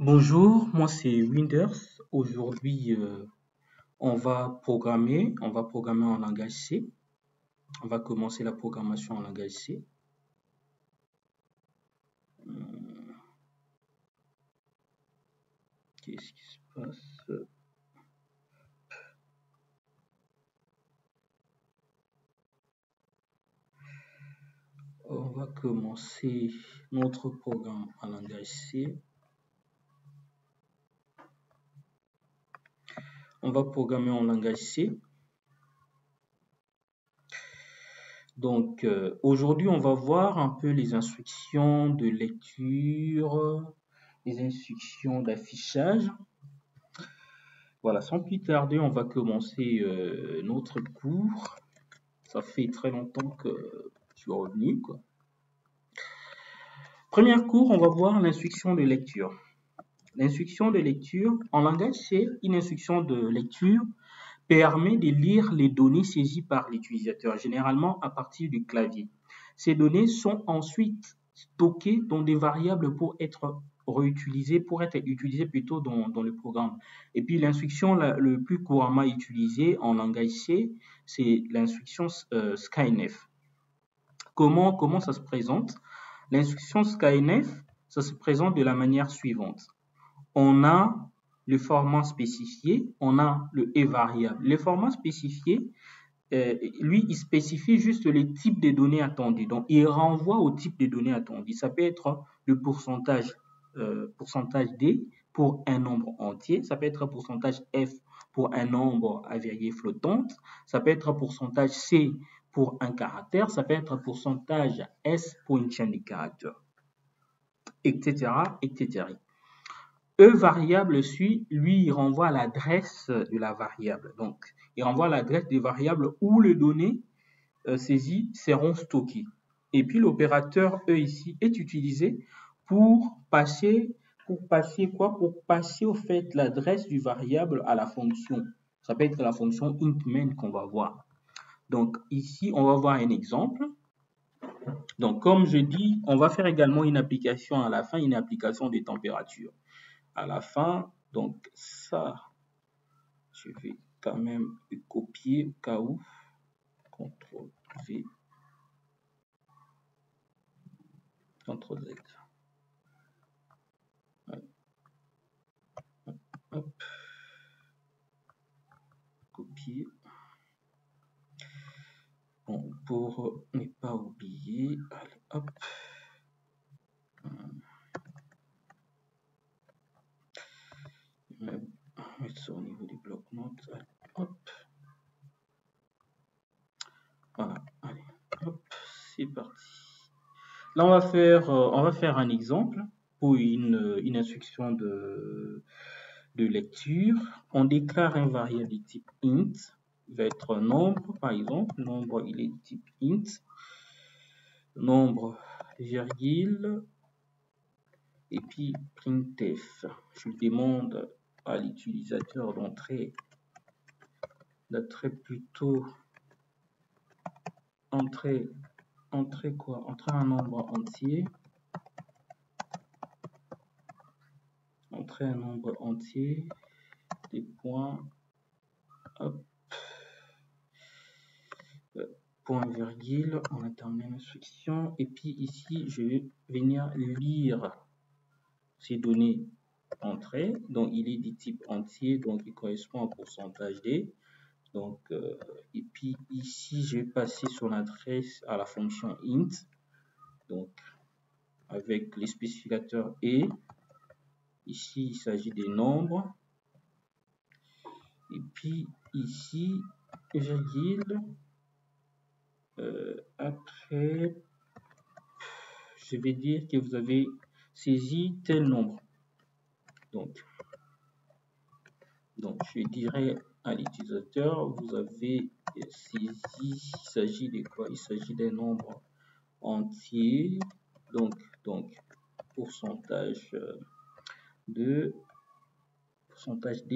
Bonjour, moi c'est Winders. Aujourd'hui, on va programmer en langage C. On va commencer la programmation en langage C. Qu'est-ce qui se passe? On va commencer notre programme en langage C. On va programmer en langage C. Donc, aujourd'hui, on va voir un peu les instructions de lecture, les instructions d'affichage. Voilà, sans plus tarder, on va commencer notre cours. Ça fait très longtemps que je suis revenu, quoi. Premier cours, on va voir l'instruction de lecture. L'instruction de lecture, en langage C, une instruction de lecture permet de lire les données saisies par l'utilisateur, généralement à partir du clavier. Ces données sont ensuite stockées dans des variables pour être utilisées plutôt dans le programme. Et puis l'instruction le plus couramment utilisée en langage C, c'est l'instruction scanf. Comment ça se présente? L'instruction scanf, ça se présente de la manière suivante. On a le format spécifié, on a le et variable. Le format spécifié, lui, il spécifie juste les types de données attendues. Donc, il renvoie au type de données attendues. Ça peut être le pourcentage D pour un nombre entier. Ça peut être pourcentage F pour un nombre à virgule flottante. Ça peut être pourcentage C pour un caractère. Ça peut être pourcentage S pour une chaîne de caractères, etc., etc. E variable suit, lui, il renvoie à l'adresse de la variable. Donc, il renvoie à l'adresse des variables où les données saisies seront stockées. Et puis, l'opérateur E ici est utilisé pour passer quoi? Pour passer au fait l'adresse du variable à la fonction. Ça peut être la fonction int_main qu'on va voir. Donc, ici, on va voir un exemple. Donc, comme je dis, on va faire également une application à la fin, une application de température. À la fin, donc ça, je vais quand même le copier au cas où. CTRL V, CTRL Z. Hop. Copier. Bon, pour ne pas oublier, allez, hop. Mettre ça au niveau des blocs-notes. Hop. Voilà, allez, hop, c'est parti. Là, on va faire un exemple pour une instruction de lecture. On déclare un variable de type int. Il va être nombre, par exemple. Nombre, il est de type int. Nombre, virgule. Et puis printf. Je demande à l'utilisateur d'entrer plutôt entrer un nombre entier. Entrer un nombre entier. Des points. Hop. Point virgule, on a terminé l'instruction. Et puis ici, je vais venir lire ces données entrées. Donc, il est du type entier, donc il correspond au pourcentage D. Donc, et puis ici, je vais passer sur l'adresse à la fonction int. Donc, avec les spécificateurs et ici, il s'agit des nombres. Et puis ici, virgule. Après, je vais dire que vous avez saisi tel nombre. Donc je dirais à l'utilisateur, vous avez saisi, il s'agit de quoi? Il s'agit d'un nombre entier. Donc pourcentage D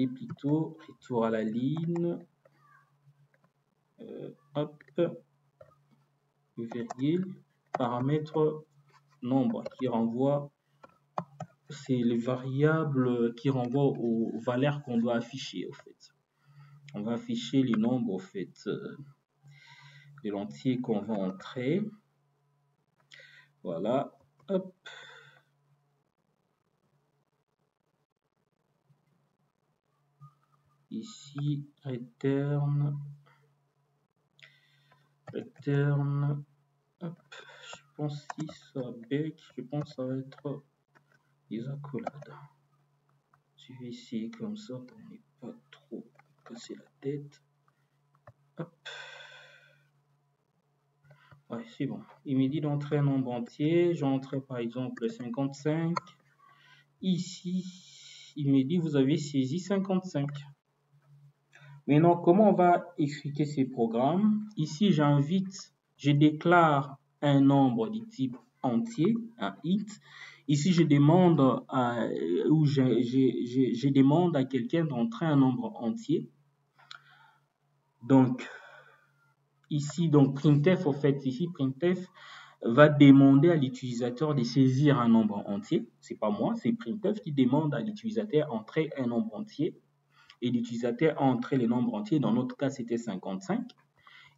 plutôt, retour à la ligne. Hop, virgule, paramètre nombre qui renvoie c'est les variables qui renvoient aux valeurs qu'on doit afficher, au fait. On va afficher les nombres, au fait, de l'entier qu'on va entrer. Voilà. Hop. Ici, return. Hop. Je pense si ça bug, je pense que ça va être des accolades. Je vais essayer comme ça pour ne pas trop casser la tête. Hop. Ouais, c'est bon. Il me dit d'entrer un nombre entier. J'entrais par exemple 55. Ici, il me dit vous avez saisi 55. Maintenant, comment on va expliquer ces programmes? Ici, je déclare un nombre du type entier, un int. Ici, je demande je demande à quelqu'un d'entrer un nombre entier. Donc, ici, donc printf, au fait, ici, printf va demander à l'utilisateur de saisir un nombre entier. C'est pas moi, c'est printf qui demande à l'utilisateur d'entrer un nombre entier. Et l'utilisateur a entré les nombres entiers. Dans notre cas, c'était 55.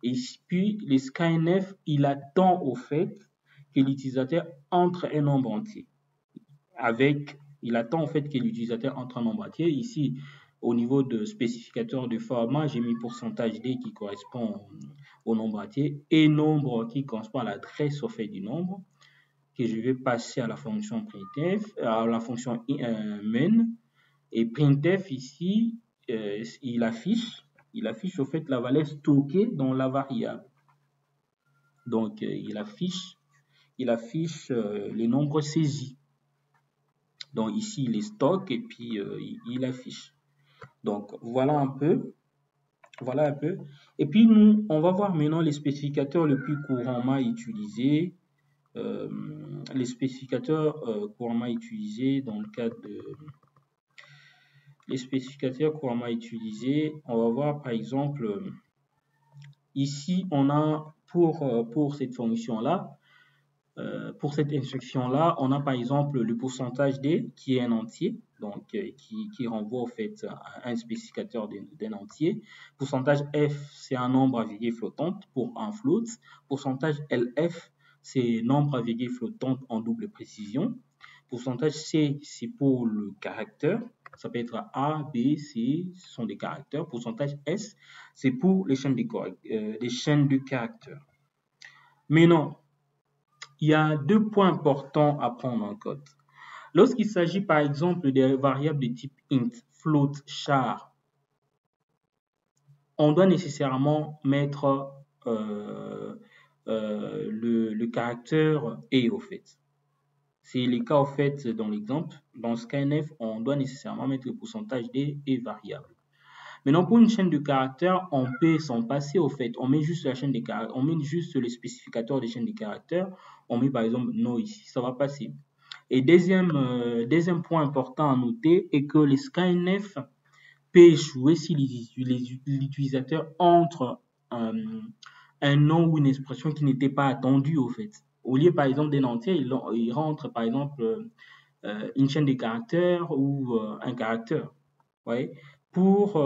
Et puis, le scanf, il attend au fait que l'utilisateur entre un nombre entier. Il attend au fait que l'utilisateur entre un nombre entier. Ici, au niveau de spécificateur de format, j'ai mis %d qui correspond au nombre entier et nombre qui correspond à l'adresse au fait du nombre que je vais passer à la fonction printf, à la fonction main. Et printf ici, il affiche au fait la valeur stockée dans la variable. Donc, il affiche les nombres saisis. Donc, ici, il est stock et puis il affiche. Donc, voilà un peu. Et puis, nous, on va voir maintenant les spécificateurs les plus couramment utilisés. Les spécificateurs couramment utilisés dans le cadre de... Les spécificateurs couramment utilisés, on va voir par exemple, ici on a pour cette fonction-là, pour cette instruction-là, on a par exemple le pourcentage d qui est un entier, donc qui renvoie au fait à un spécificateur d'un entier. Pourcentage f, c'est un nombre à virgule flottante pour un float. Pourcentage lf, c'est nombre à virgule flottante en double précision. Pourcentage c, c'est pour le caractère. Ça peut être A, B, C, ce sont des caractères. Pourcentage S, c'est pour les chaînes de caractères. Mais non, il y a deux points importants à prendre en compte. Lorsqu'il s'agit par exemple des variables de type int, float, char, on doit nécessairement mettre le caractère et au fait. C'est le cas au fait dans l'exemple. Dans scanf, on doit nécessairement mettre le pourcentage d et variable. Maintenant, pour une chaîne de caractères, on peut s'en passer au fait. On met juste la chaîne de caractères, on met juste le spécificateur des chaînes de caractères. On met par exemple no ici, ça va passer. Et deuxième point important à noter est que le scanf peut échouer si l'utilisateur entre un nom ou une expression qui n'était pas attendue au fait. Au lieu par exemple d'un entier, il rentre par exemple une chaîne de caractères ou un caractère. Ouais. Pour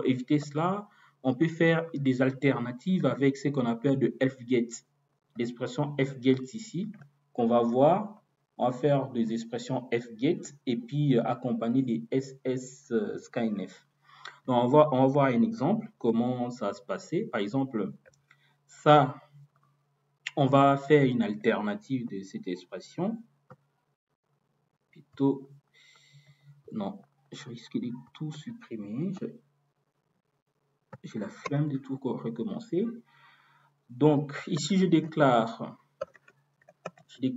éviter cela, on peut faire des alternatives avec ce qu'on appelle de fget. L'expression fget ici, qu'on va voir, on va faire des expressions fget et puis accompagner des scanf. Donc on va voir un exemple, comment ça va se passer. Par exemple, ça, on va faire une alternative de cette expression. Plutôt, non, je risque de tout supprimer. J'ai la flemme de tout recommencer. Donc, ici, je déclare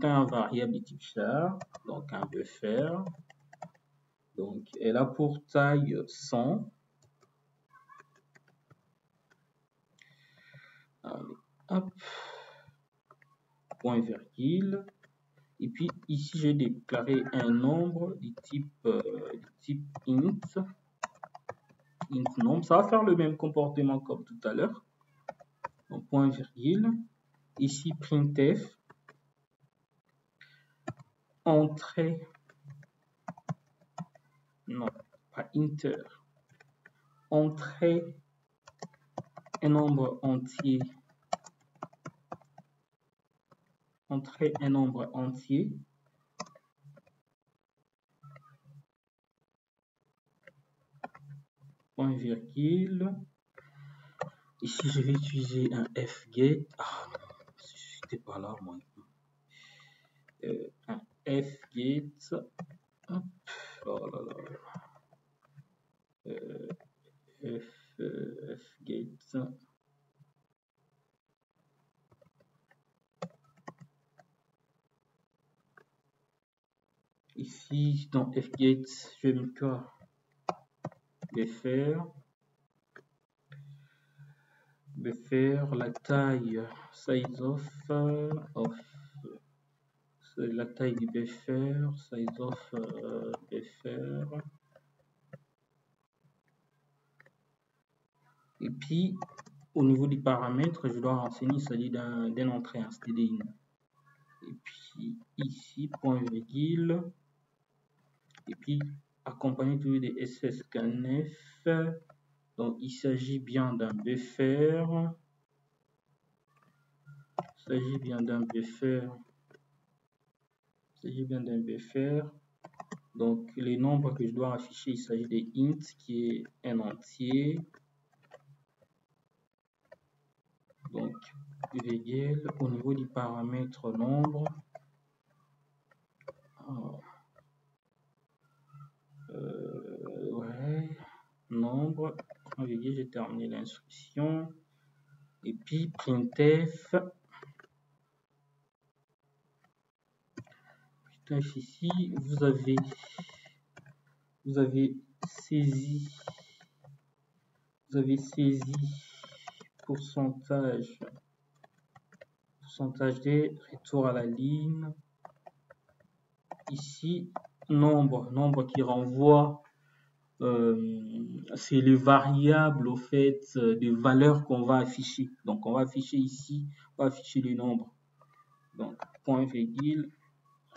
un variable de type char, donc un buffer. Donc, elle a pour taille 100. Allez, hop, point virgule. Et puis, ici, j'ai déclaré un nombre de type int. Int nombre, ça va faire le même comportement comme tout à l'heure. Donc, point virgule. Ici, printf. entrée, non, pas inter, entrer un nombre entier, entrer un nombre entier, point virgule. Ici, je vais utiliser un fget. Ah non, c'était pas là, moi. Un fget. Oh là là. Fget. Ici, dans fget, je vais mettre quoi? Buffer, la taille, size of la taille du buffer, size of buffer. Et puis, au niveau des paramètres, je dois renseigner, il s'agit d'un entrée, un stdin. Et puis, ici, point virgule. Et puis, accompagné toujours des sscanf. Donc, il s'agit bien d'un buffer. Il s'agit bien d'un buffer. Il s'agit bien d'un buffer. Donc, les nombres que je dois afficher, il s'agit des int, qui est un entier. Donc, virgule, au niveau du paramètre nombre. Ouais, nombre, j'ai terminé l'instruction. Et puis, printf. Ici, vous avez saisi pourcentage des retours à la ligne. Ici, nombre qui renvoie, c'est les variables au fait des valeurs qu'on va afficher. Donc, on va afficher ici, on va afficher les nombres. Donc, point virgule,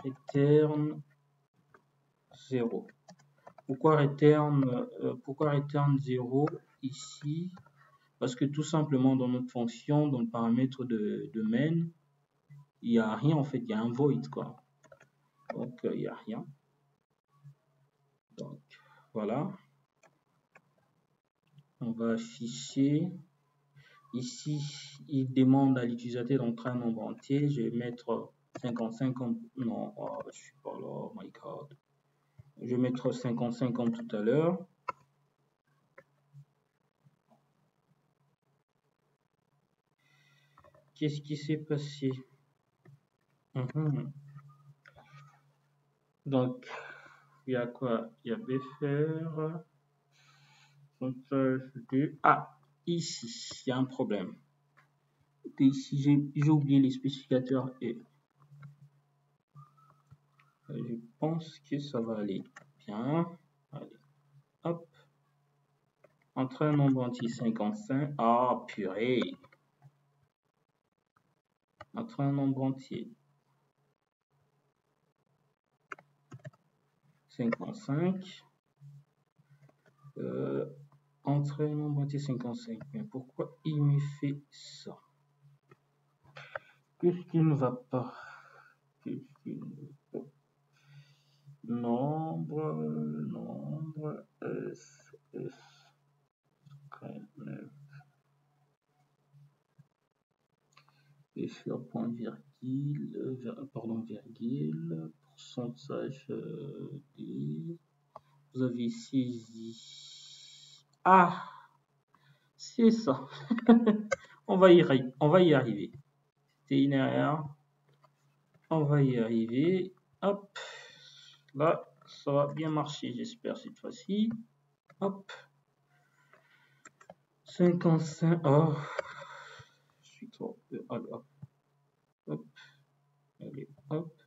return 0. Pourquoi return 0 ici? Parce que tout simplement dans notre fonction, dans le paramètre de main, il n'y a rien en fait, il y a un void quoi. Donc il n'y a rien. Donc voilà. On va afficher. Ici, il demande à l'utilisateur d'entrer un nombre entier. Je vais mettre 55 comme. Non, oh, je suis pas là, oh my god. Je vais mettre 55 comme tout à l'heure. Qu'est-ce qui s'est passé? Donc, il y a quoi? Il y a buffer. Ah, ici, il y a un problème. Ici, j'ai oublié les spécificateurs et je pense que ça va aller bien. Allez, hop. Entre un nombre entier 55. Ah, purée. Entre un nombre entier 55. Entre un nombre entier 55. Mais pourquoi il me fait ça? Qu'est-ce qui ne va pas? Nombre, et sur point virgule, virgule, pourcentage D. Vous avez saisi. Ah, c'est ça. on va y arriver. C'était une erreur. On va y arriver. Hop. Là, ça va bien marcher, j'espère, cette fois-ci. Hop. 55. Oh. Je suis trop. Allez, hop. Hop. Allez, hop.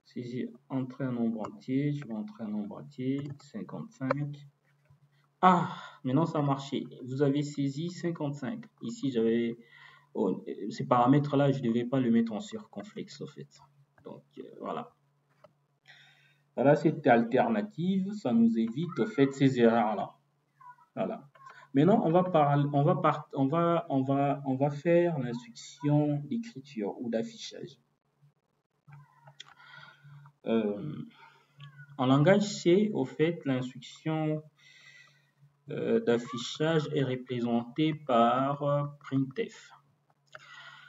Saisir, entrer un nombre entier. Je vais entrer un nombre entier. 55. Ah, maintenant ça a marché. Vous avez saisi 55. Ici, j'avais. Oh, ces paramètres-là, je ne devais pas le mettre en circonflexe, en fait. Donc, voilà. Voilà cette alternative, ça nous évite au fait ces erreurs-là. Voilà. Maintenant, on va faire l'instruction d'écriture ou d'affichage. En langage C, au fait, l'instruction d'affichage est représentée par printf.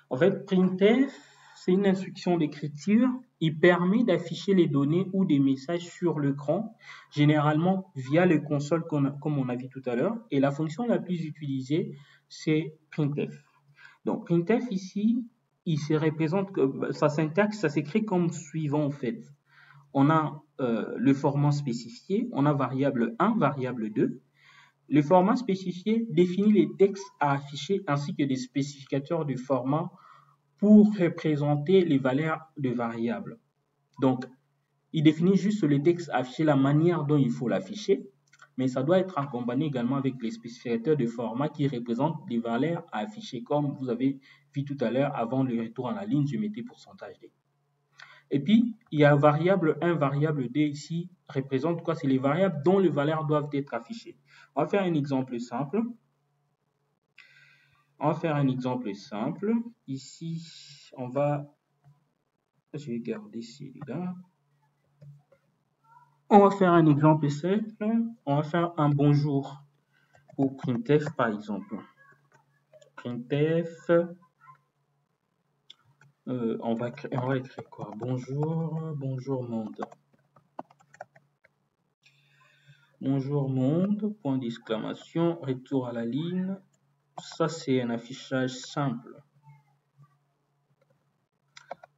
En fait, printf, c'est une instruction d'écriture. Il permet d'afficher les données ou des messages sur l'écran, généralement via le console comme on a vu tout à l'heure. Et la fonction la plus utilisée, c'est printf. Donc, printf ici, il se représente, sa syntaxe, ça s'écrit comme suivant en fait. On a le format spécifié, on a variable 1, variable 2. Le format spécifié définit les textes à afficher ainsi que des spécificateurs de format pour représenter les valeurs de variables. Donc, il définit juste les textes à afficher, la manière dont il faut l'afficher, mais ça doit être accompagné également avec les spécificateurs de format qui représentent des valeurs à afficher, comme vous avez vu tout à l'heure, avant le retour à la ligne, je mettais pourcentage D. Et puis, il y a variable 1, variable 2 ici, représente quoi? C'est les variables dont les valeurs doivent être affichées. On va faire un exemple simple. Ici, je vais garder celui-là. On va faire un exemple simple. On va faire un bonjour au printf par exemple. Printf, on va écrire quoi? Bonjour monde. Bonjour monde, point d'exclamation, retour à la ligne. Ça, c'est un affichage simple.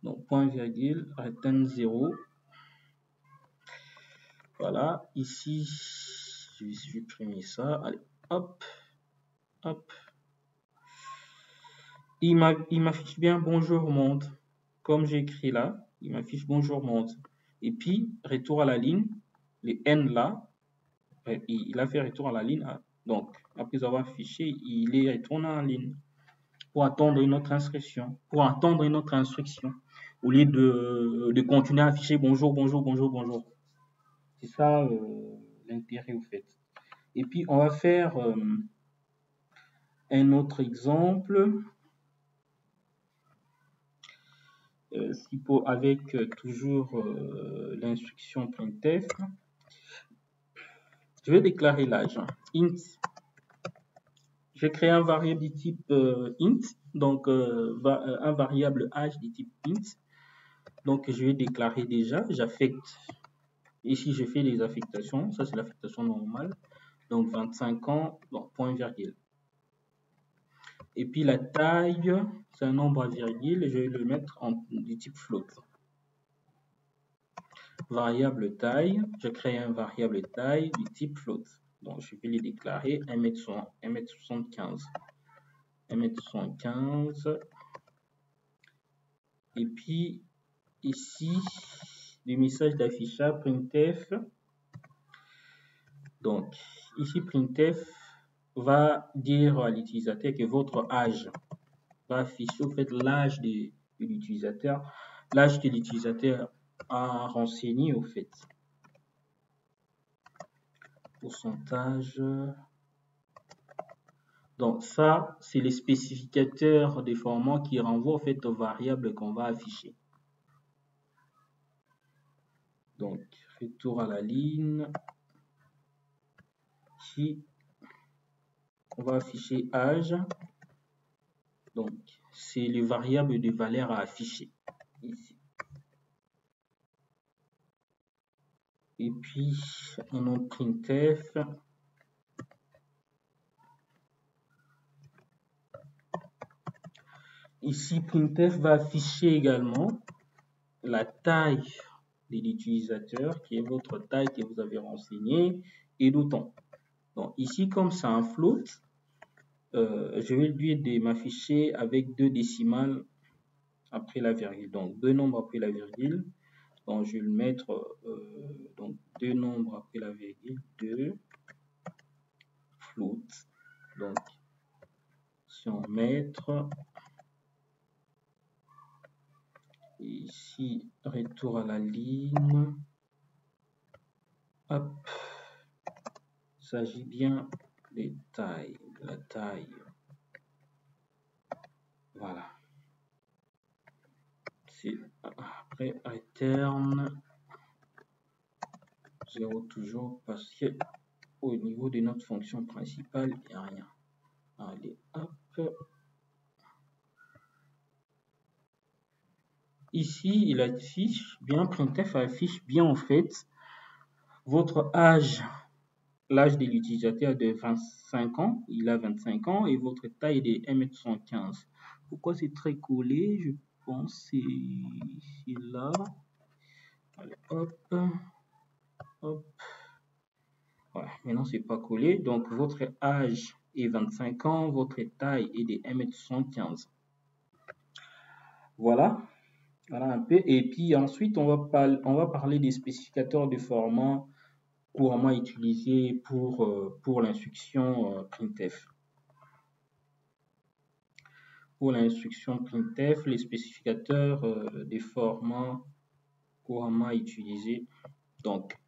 Donc, point virgule, return 0. Voilà, ici, je vais supprimer ça. Allez, hop, hop. Il m'affiche bien bonjour monde. Comme j'ai écrit là, il m'affiche bonjour monde. Et puis, retour à la ligne, les N là, il a fait retour à la ligne. Donc, après avoir affiché, il est retourné en ligne pour attendre une autre instruction. Au lieu de continuer à afficher bonjour. C'est ça l'intérêt au fait. Et puis, on va faire un autre exemple. Avec toujours l'instruction printf. Je vais déclarer l'âge. Int. Je vais créer un variable du type int. Donc, un variable âge du type int. Donc, je vais déclarer déjà. J'affecte. Ici, je fais les affectations. Ça, c'est l'affectation normale. Donc, 25 ans, donc, point virgule. Et puis, la taille, c'est un nombre à virgule. Je vais le mettre du type float. Variable taille, je crée un variable taille du type float. Donc, je vais les déclarer 1m75. 1m75. Et puis, ici, le message d'affichage printf. Donc, ici, printf va dire à l'utilisateur que votre âge va afficher au fait l'âge de l'utilisateur. L'âge que l'utilisateur a renseigné au fait. Pourcentage. Donc ça, c'est les spécificateurs des formats qui renvoient en fait aux variables qu'on va afficher. Donc, retour à la ligne. Ici, on va afficher âge. Donc, c'est les variables de valeur à afficher. Ici. Et puis, on a printf. Ici, printf va afficher également la taille de l'utilisateur, qui est votre taille que vous avez renseignée, et d'autant. Donc ici, comme c'est un float, je vais lui de m'afficher avec 2 décimales après la virgule. Donc 2 nombres après la virgule. Donc je vais le mettre donc 2 nombres après la virgule, 2 float. Donc si on met Ici, retour à la ligne. Hop. Il s'agit bien des tailles, de la taille. Voilà. C'est après return 0 toujours parce que au niveau de notre fonction principale, il n'y a rien. Allez, hop. Ici, il affiche bien, printf affiche bien en fait votre âge. L'âge de l'utilisateur est de 25 ans, il a 25 ans et votre taille est de 1,75 m. Pourquoi c'est très collé? Je pense que c'est là. Allez, hop, hop. Ouais, maintenant c'est pas collé. Donc votre âge est 25 ans, votre taille est de 1,75 m. Voilà. Voilà un peu. Et puis ensuite, on va parler des spécificateurs de format couramment utilisés pour l'instruction printf. Pour l'instruction printf, les spécificateurs des formats couramment utilisés. Donc,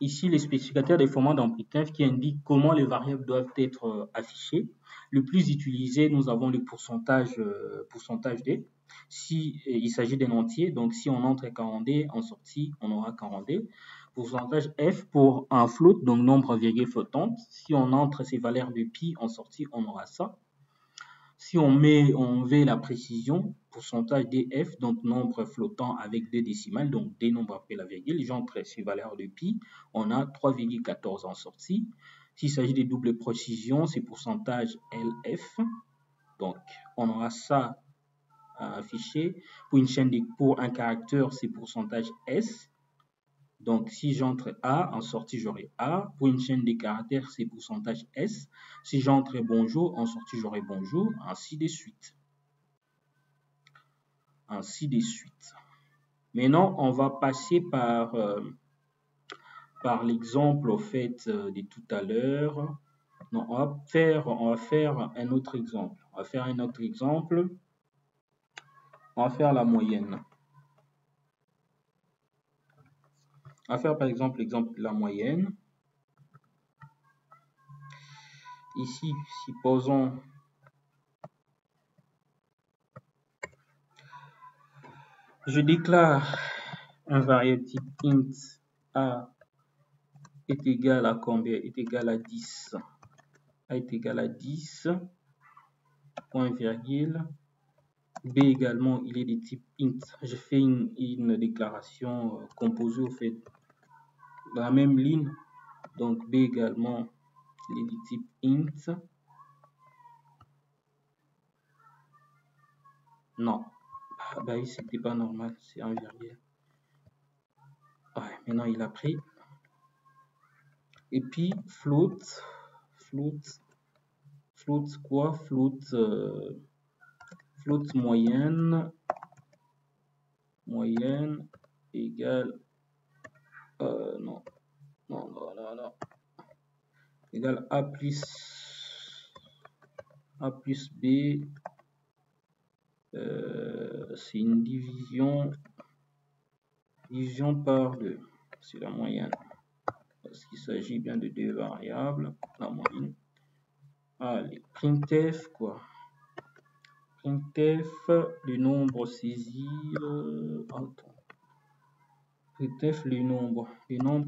ici, les spécificateurs des formats dans printf qui indiquent comment les variables doivent être affichées. Le plus utilisé, nous avons le pourcentage D. Si il s'agit d'un entier, donc si on entre 40D, en sortie, on aura 40D. Pourcentage F pour un float, donc nombre virgule flottante. Si on entre ces valeurs de pi, en sortie, on aura ça. Si on veut la précision, pourcentage df, donc nombre flottant avec deux décimales, donc des nombres après la virgule, j'entre ces valeurs de pi, on a 3,14 en sortie. S'il s'agit de double précision, c'est pourcentage lf, donc on aura ça à afficher. Pour un caractère, c'est pourcentage s. Donc, si j'entre A, en sortie, j'aurai A. Pour une chaîne de caractères, c'est pourcentage S. Si j'entre bonjour, en sortie, j'aurai bonjour, ainsi de suite. Ainsi de suite. Maintenant, on va passer par l'exemple au fait de tout à l'heure. Non, on va faire un autre exemple. On va faire un autre exemple. On va faire la moyenne. On va faire par exemple l'exemple de la moyenne. Ici, supposons je déclare un variable type int a est égal à combien? Est égal à 10. A est égal à 10, point virgule. B également, il est de type int. Je fais une déclaration composée au fait dans la même ligne. Donc B également, il est de type int. Non, bah c'était pas normal, c'est un virgule. Ouais, maintenant il a pris. Et puis float quoi? Float moyenne égale non, égale a plus b, c'est une division par 2, c'est la moyenne parce qu'il s'agit bien de deux variables, la moyenne. Allez, printf quoi? Printf le nombre saisi, printf les nombres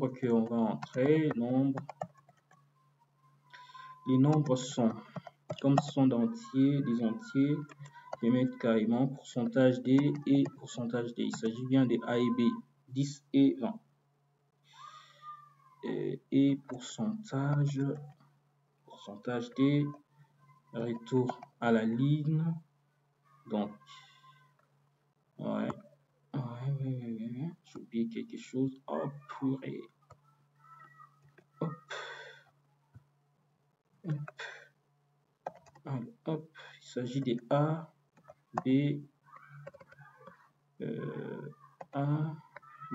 qu'on va entrer, les nombres sont, comme ce sont des entiers, je vais mettre carrément pourcentage D et pourcentage D. Il s'agit bien de A et B, 10 et 20. Et pourcentage D, retour à la ligne. Donc, ouais. J'ai oublié quelque chose. Hop, purée. Hop. Allez, hop. Il s'agit de A, B, A,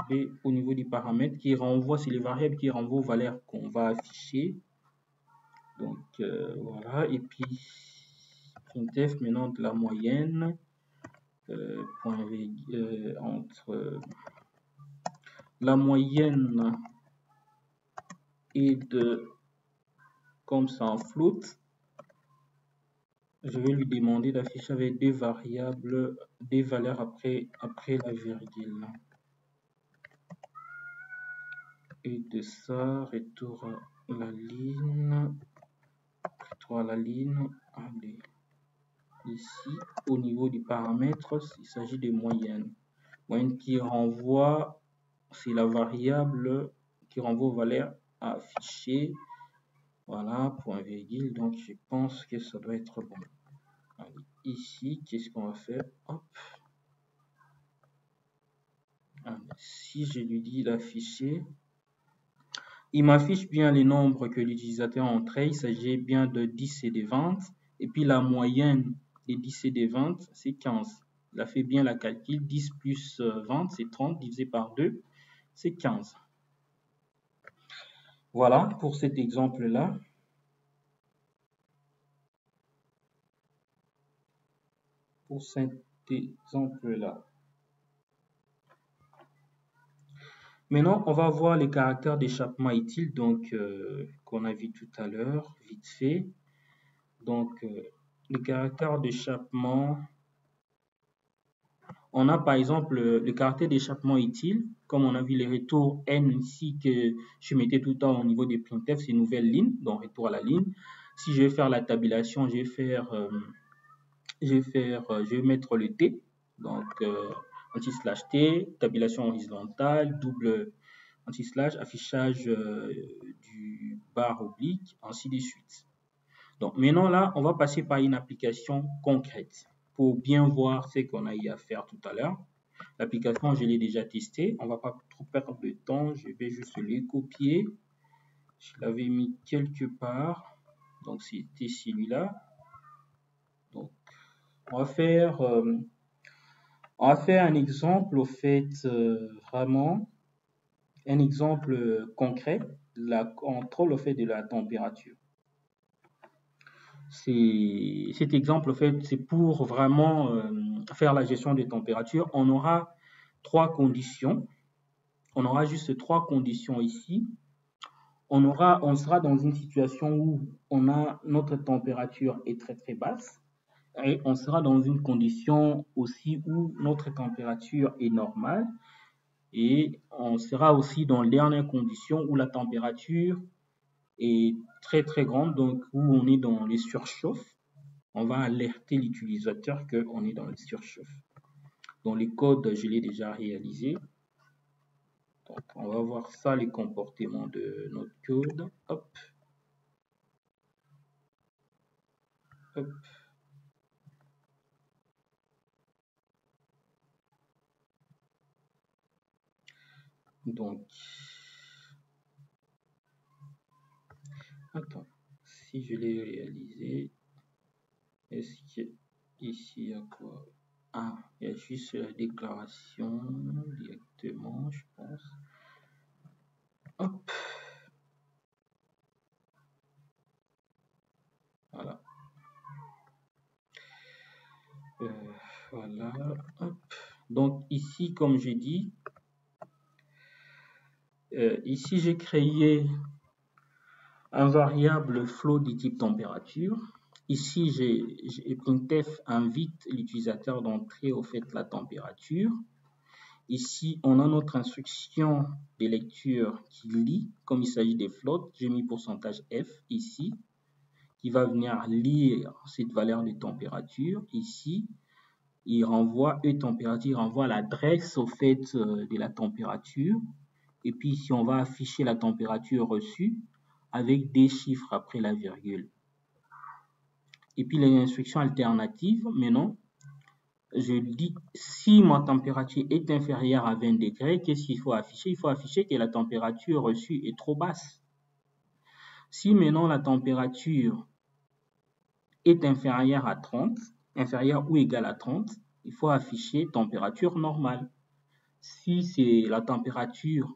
B au niveau des paramètres qui renvoient, c'est les variables qui renvoient aux valeurs qu'on va afficher. Donc voilà, et puis printf maintenant de la moyenne. entre la moyenne et de, comme ça en float, je vais lui demander d'afficher avec des variables, des valeurs après la virgule. Et de ça, retour à la ligne. Allez. Ici, au niveau du paramètre, il s'agit de moyenne. Moyenne qui renvoie, c'est la variable qui renvoie aux valeurs à afficher. Voilà, point virgule. Donc, je pense que ça doit être bon. Allez, ici, qu'est-ce qu'on va faire? Hop. Allez, si je lui dis d'afficher, il m'affiche bien les nombres que l'utilisateur a entrés. Il s'agit bien de 10 et de 20. Et puis, la moyenne des 10 et des 20, c'est 15. Il a fait bien la calcul. 10 plus 20, c'est 30. Divisé par 2, c'est 15. Voilà pour cet exemple-là. Maintenant, on va voir les caractères d'échappement utiles, donc qu'on a vu tout à l'heure, vite fait. Donc, les caractères d'échappement, on a par exemple le caractère d'échappement utile, comme on a vu les retours n ici que je mettais tout le temps au niveau des printf, c'est une nouvelle ligne, donc retour à la ligne. Si je vais faire la tabulation, je vais mettre le t, donc anti-slash t, tabulation horizontale, double anti-slash, affichage du barre oblique, ainsi de suite. Donc maintenant là, on va passer par une application concrète pour bien voir ce qu'on a eu à faire tout à l'heure. L'application, je l'ai déjà testée. On ne va pas trop perdre de temps. Je vais juste les copier. Je l'avais mis quelque part. Donc c'était celui-là. Donc on va faire un exemple au fait vraiment un exemple concret, la contrôle au fait de la température. Cet exemple, en fait, c'est pour vraiment faire la gestion des températures. On aura 3 conditions. On aura juste 3 conditions ici. On sera dans une situation où notre température est très très basse. Et on sera dans une condition aussi où notre température est normale. Et on sera aussi dans la dernière condition où la température est très très grande, donc où on est dans les surchauffes. On va alerter l'utilisateur qu'on est dans les surchauffe. Dans les codes, je l'ai déjà réalisé. Donc, on va voir ça, les comportements de notre code. Hop. Hop. Donc, attends, si je l'ai réalisé, est-ce que ici il y a quoi? Ah, il y a juste la déclaration directement, je pense. Hop. Voilà. Voilà. Hop. Donc ici, comme j'ai dit, ici j'ai créé un variable float du type température. Ici, printf invite l'utilisateur d'entrer au fait la température. Ici, on a notre instruction de lecture qui lit, comme il s'agit des floats, j'ai mis pourcentage %F ici, qui va venir lire cette valeur de température. Ici, il renvoie température, il renvoie l'adresse au fait de la température. Et puis ici, on va afficher la température reçue avec des chiffres après la virgule. Et puis les instructions alternatives, maintenant, je dis si ma température est inférieure à 20 degrés, qu'est-ce qu'il faut afficher? Il faut afficher que la température reçue est trop basse. Si maintenant la température est inférieure à 30, inférieure ou égale à 30, il faut afficher température normale. Si c'est la température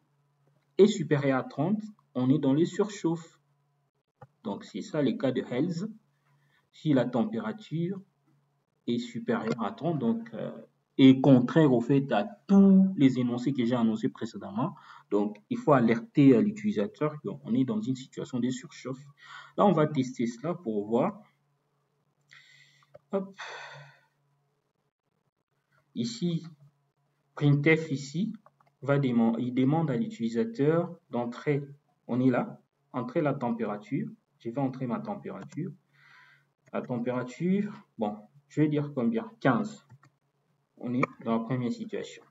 est supérieure à 30, on est dans les surchauffes. Donc c'est ça le cas de else. Si la température est supérieure à 30, donc est contraire au fait à tous les énoncés que j'ai annoncés précédemment. Donc, il faut alerter l'utilisateur qu'on est dans une situation de surchauffe. Là, on va tester cela pour voir. Hop. Ici, printf ici, il demande à l'utilisateur d'entrer, on est là, entrer la température. Je vais entrer ma température. La température, bon, je vais dire combien? 15. On est dans la première situation.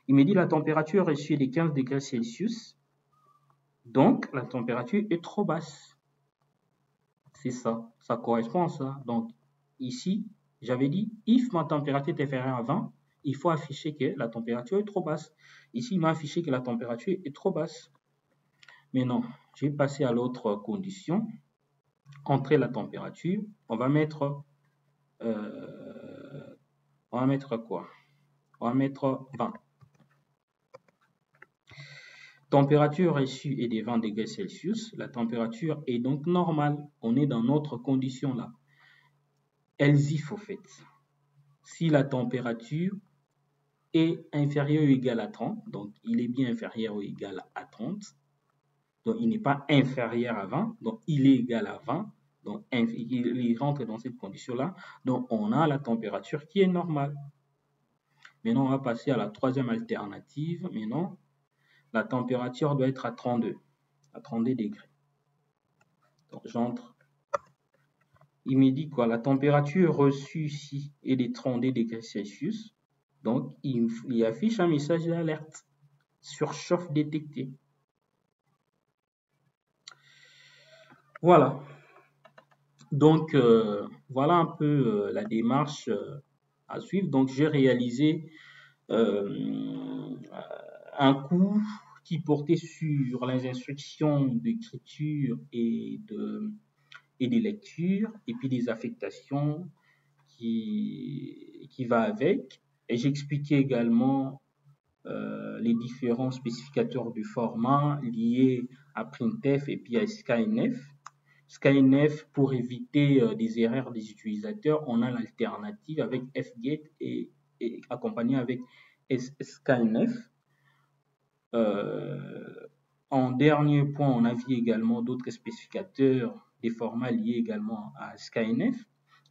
Il me dit la température reçue est de 15 degrés Celsius. Donc, la température est trop basse. C'est ça. Ça correspond à ça. Donc, ici, j'avais dit, if ma température est inférieure à 20, il faut afficher que la température est trop basse. Ici, il m'a affiché que la température est trop basse. Mais non, je vais passer à l'autre condition. Entrer la température. On va mettre quoi? On va mettre 20. Température reçue est de 20 degrés Celsius. La température est donc normale. On est dans notre condition là. Else if au fait. Si la température est inférieure ou égale à 30, donc il est bien inférieur ou égal à 30, donc il n'est pas inférieur à 20, donc il est égal à 20, donc il rentre dans cette condition-là, donc on a la température qui est normale. Maintenant, on va passer à la troisième alternative. Maintenant, la température doit être à 32 degrés. Donc, j'entre. Il me dit quoi? La température reçue ici est de 32 degrés Celsius. Donc, il affiche un message d'alerte. Surchauffe détectée. Voilà. Donc, voilà un peu la démarche à suivre. Donc, j'ai réalisé un cours qui portait sur les instructions d'écriture et de lecture, et puis des affectations qui va avec. Et j'expliquais également les différents spécificateurs du format liés à printf et puis à scanf. Scanf, pour éviter des erreurs des utilisateurs, on a l'alternative avec fget et accompagné avec scanf. En dernier point, on a vu également d'autres spécificateurs des formats liés également à scanf.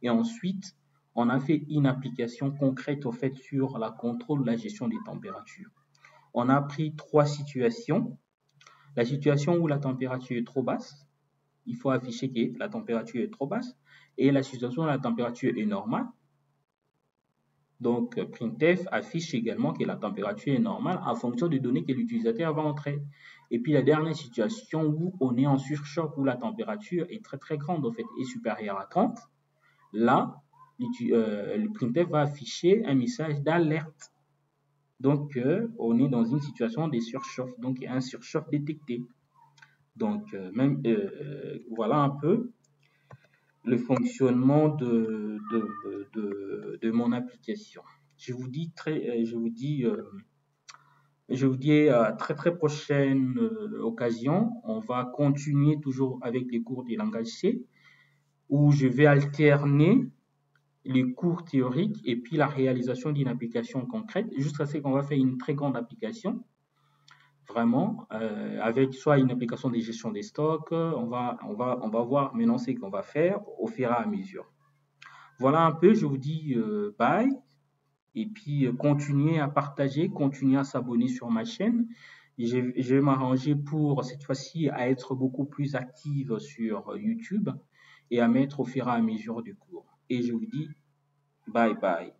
Et ensuite, on a fait une application concrète au fait sur la contrôle de la gestion des températures. On a pris 3 situations. La situation où la température est trop basse, il faut afficher que la température est trop basse. Et la situation où la température est normale. Donc, printf affiche également que la température est normale en fonction des données que l'utilisateur va entrer. Et puis, la dernière situation où on est en surchauffe, où la température est très très grande, en fait, est supérieure à 30. Là, le printf va afficher un message d'alerte. Donc, on est dans une situation de surchauffe, donc il y a un surchauffe détecté. Donc, voilà un peu le fonctionnement de mon application. Je vous dis à très très prochaine occasion. On va continuer toujours avec les cours du langage C, où je vais alterner les cours théoriques et puis la réalisation d'une application concrète, jusqu'à ce qu'on va faire une très grande application, vraiment, avec soit une application de gestion des stocks. On va voir maintenant ce qu'on va faire au fur et à mesure. Voilà un peu, je vous dis bye, et puis continuez à partager, continuez à s'abonner sur ma chaîne. Je vais m'arranger pour cette fois-ci à être beaucoup plus active sur YouTube et à mettre au fur et à mesure du cours. Et je vous dis bye bye.